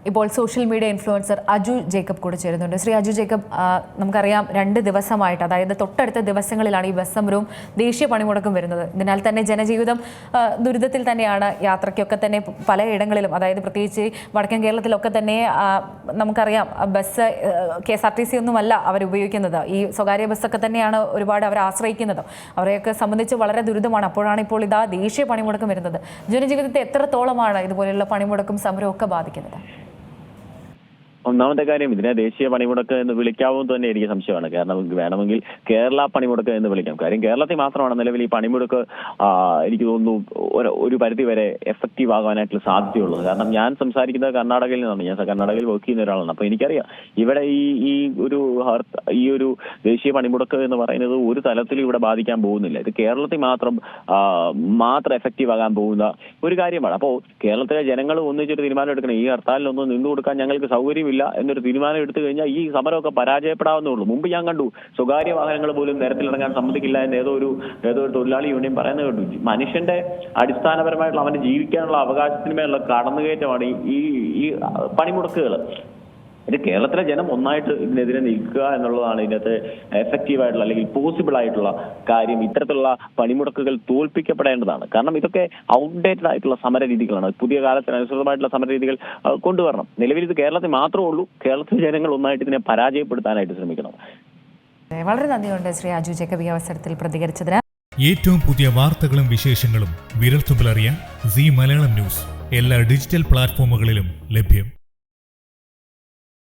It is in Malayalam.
ഇപ്പോൾ social media influencer Aju Jacob കൂടെ ചേരുന്നുണ്ട്. ശ്രീ അജു ജേക്കബ്, നമുക്കറിയാം 2 ദിവസമായിട്ട്, അതായത് തൊട്ടടുത്ത ദിവസങ്ങളിലാണ് ഈ ബസ് സമരവും ദേശീയ പണിമുടക്കും വരുന്നത്. ഇതിനാൽ തന്നെ ജനജീവിതം ദുരിതത്തിൽ തന്നെയാണ്. യാത്രയ്ക്കൊക്കെ തന്നെ പലയിടങ്ങളിലും, അതായത് പ്രത്യേകിച്ച് വടക്കൻ കേരളത്തിലൊക്കെ തന്നെ നമുക്കറിയാം ബസ് KSRTC ഒന്നുമല്ല അവർ ഉപയോഗിക്കുന്നത്. ഈ സ്വകാര്യ ബസ്സൊക്കെ തന്നെയാണ് ഒരുപാട് അവർ ആശ്രയിക്കുന്നത്. അവരെയൊക്കെ സംബന്ധിച്ച് വളരെ ദുരിതമാണ്. അപ്പോഴാണ് ഇപ്പോൾ ഇതാ ദേശീയ പണിമുടക്കം വരുന്നത്. ജനജീവിതത്തെ എത്രത്തോളമാണ് ഇതുപോലെയുള്ള പണിമുടക്കും സമരവും ഒക്കെ ബാധിക്കുന്നത്? ഒന്നാമത്തെ കാര്യം, ഇതിനെ ദേശീയ പണിമുടക്ക് എന്ന് വിളിക്കാവുന്നത് തന്നെ എനിക്ക് സംശയമാണ്. കാരണം വേണമെങ്കിൽ കേരള പണിമുടക്ക് എന്ന് വിളിക്കാം. കാര്യം കേരളത്തിൽ മാത്രമാണ് നിലവിൽ ഈ പണിമുടക്ക് എനിക്ക് തോന്നുന്നു ഒരു പരിധി വരെ എഫക്റ്റീവ് ആകാനായിട്ടുള്ള സാധ്യതയുള്ളത്. കാരണം ഞാൻ സംസാരിക്കുന്നത് കർണാടകയിൽ നിന്നാണ്. ഞാൻ കർണാടകയിൽ വർക്ക് ചെയ്യുന്ന ഒരാളാണ്. അപ്പൊ എനിക്കറിയാം ഇവിടെ ഈ ഒരു ദേശീയ പണിമുടക്ക് എന്ന് പറയുന്നത് ഒരു തലത്തിലും ഇവിടെ ബാധിക്കാൻ പോകുന്നില്ല. ഇത് കേരളത്തിൽ മാത്രം എഫക്റ്റീവ് ആകാൻ പോകുന്ന ഒരു കാര്യമാണ്. അപ്പോൾ കേരളത്തിലെ ജനങ്ങൾ ഒന്നിച്ചൊരു തീരുമാനം എടുക്കണം. ഈ ഹർത്താലിലൊന്നും നിന്നു കൊടുക്കാൻ ഞങ്ങൾക്ക് സൗകര്യമില്ല എന്നൊരു തീരുമാനം എടുത്തു കഴിഞ്ഞാൽ ഈ സമരമൊക്കെ പരാജയപ്പെടാവുന്നേ ഉള്ളൂ. മുമ്പ് ഞാൻ കണ്ടു സ്വകാര്യ വാഹനങ്ങൾ പോലും നിരത്തിലിറങ്ങാൻ സമ്മതിക്കില്ല എന്ന് ഏതോ ഒരു തൊഴിലാളി യൂണിയൻ പറയുന്നത് കേട്ടു. മനുഷ്യന്റെ അടിസ്ഥാനപരമായിട്ടുള്ള അവന് ജീവിക്കാനുള്ള അവകാശത്തിന്മേലുള്ള കടന്നുകയറ്റമാണ് ഈ പണിമുടക്കുകൾ. ഇത് കേരളത്തിലെ ജനം ഒന്നായിട്ട് ഇതിനെതിരെ നിൽക്കുക എന്നുള്ളതാണ് ഇതിനകത്ത് എഫക്റ്റീവായിട്ടുള്ള അല്ലെങ്കിൽ പോസിബിൾ ആയിട്ടുള്ള കാര്യം. ഇത്തരത്തിലുള്ള പണിമുടക്കുകൾ തോൽപ്പിക്കപ്പെടേണ്ടതാണ്. കാരണം ഇതൊക്കെ ഔട്ട്ഡേറ്റഡ് ആയിട്ടുള്ള സമര രീതികളാണ്. പുതിയ കാലത്തിനനുസൃതമായിട്ടുള്ള സമര രീതികൾ കൊണ്ടുവരണം. നിലവിൽ ഇത് കേരളത്തിൽ മാത്രമേ ഉള്ളൂ. കേരളത്തിലെ ജനങ്ങൾ ഒന്നായിട്ട് ഇതിനെ പരാജയപ്പെടുത്താനായിട്ട് ശ്രമിക്കണം. വളരെ നന്ദിയുണ്ട് ശ്രീ അജു ജേക്കബ് ഈ അവസരത്തിൽ പ്രതികരിച്ചതിന്. ഏറ്റവും പുതിയ വാർത്തകളും വിശേഷങ്ങളും വിരൽത്തുമ്പിലറിയാൻ സീ മലയാളം ന്യൂസ് എല്ലാ ഡിജിറ്റൽ പ്ലാറ്റ്ഫോമുകളിലും ലഭ്യം.